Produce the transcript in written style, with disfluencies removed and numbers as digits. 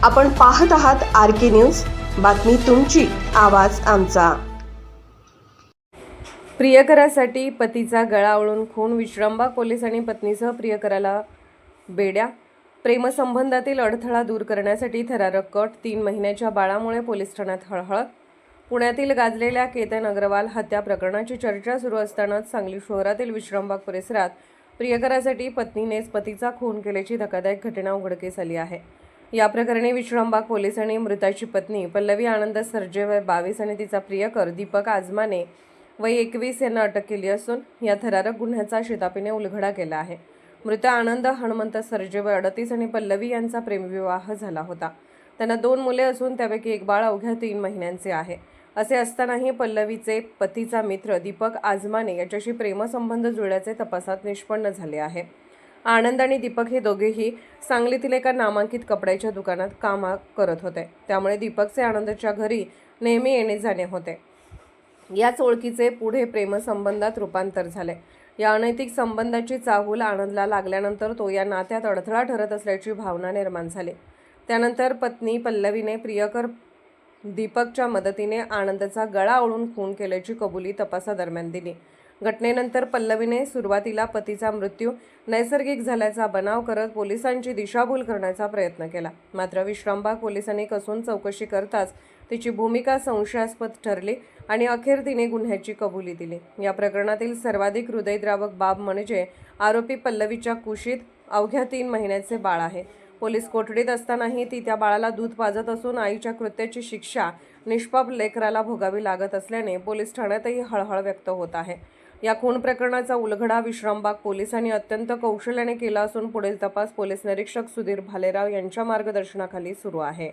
आपण पाहत आहात RK न्यूज, बातमी तुमची, आवाज आमचा। प्रियकरासाठी पतीचा गळा आवळून खून, विश्रामबाग पोलिसांनी पत्नीसह प्रियकराला बेड्या। प्रेमसंबंधातील अडथळा दूर करण्यासाठी थरारक कट, 3 महिन्याच्या बाळामुळे पोलीस ठाण्यात हळहळ। पुण्यातील गाजलेल्या केतन अग्रवाल हत्या प्रकरणाची चर्चा सुरू असतानाच सांगली शहरातील विश्रामबाग परिसरात प्रियकरासाठी पत्नीनेच पतीचा खून केल्याची धक्कादायक घटना उघडकीस आली आहे। या प्रकरणी विश्रामबाग पोलिसांनी मृताची पत्नी पल्लवी आनंद सर्जे वय 22 आणि तिचा प्रियकर दीपक आजमाने वय 21 यांना अटक केली असून या थरारक गुन्ह्याचा शिताफीने उलगडा केला आहे। मृत आनंद हनुमंत सर्जे वय 38 आणि पल्लवी यांचा प्रेमविवाह झाला होता। त्यांना 2 मुले असून त्यापैकी एक बाळ अवघ्या 3 महिन्यांचे आहे। असे असतानाही पल्लवीचे पतीचा मित्र दीपक आजमाने याच्याशी प्रेमसंबंध जुळल्याचे तपासात निष्पन्न झाले आहे। आनंद आणि दीपक हे दोघेही सांगलीतील एका नामांकित कपड्याच्या दुकानात काम करत होते, त्यामुळे दीपकचे आनंदच्या घरी नेहमी येणे जाणे होते। याच ओळखीचे पुढे प्रेमसंबंधात रूपांतर झाले। या अनैतिक संबंधाची चाहूल आनंदला लागल्यानंतर तो या नात्यात अडथळा ठरत असल्याची भावना निर्माण झाली। त्यानंतर पत्नी पल्लवीने प्रियकर दीपकच्या मदतीने आनंदचा गळा आवळून खून केल्याची कबुली तपासादरम्यान दिली। घटनेनंतर पल्लवीने सुरुवातीला पतीचा मृत्यू नैसर्गिक झाल्याचा बनाव करत पोलिसांची दिशाभूल करण्याचा प्रयत्न केला, मात्र विश्रामबाग पोलिसांनी कसून चौकशी करताच तिची भूमिका संशयास्पद ठरली आणि अखेर तिने गुन्ह्याची कबुली दिली। या प्रकरणातील सर्वाधिक हृदयद्रावक बाब म्हणजे आरोपी पल्लवीच्या कुशीत अवघ्या 3 महिन्याचे बाळ आहे। पोलीस कोठडीत असतानाही ती त्या बाळाला दूध पाजत असून आईच्या कृत्याची शिक्षा निष्पाप लेकराला भोगावी लागत असल्याने पोलीस ठाण्यातही हळहळ व्यक्त होत आहे। या खून प्रकरणाचा उलगडा विश्रामबाग पोलिसांनी अत्यंत कौशल्याने केला असून पुढील तपास पोलीस निरीक्षक सुधीर भालेराव यांच्या मार्गदर्शनाखाली सुरू आहे।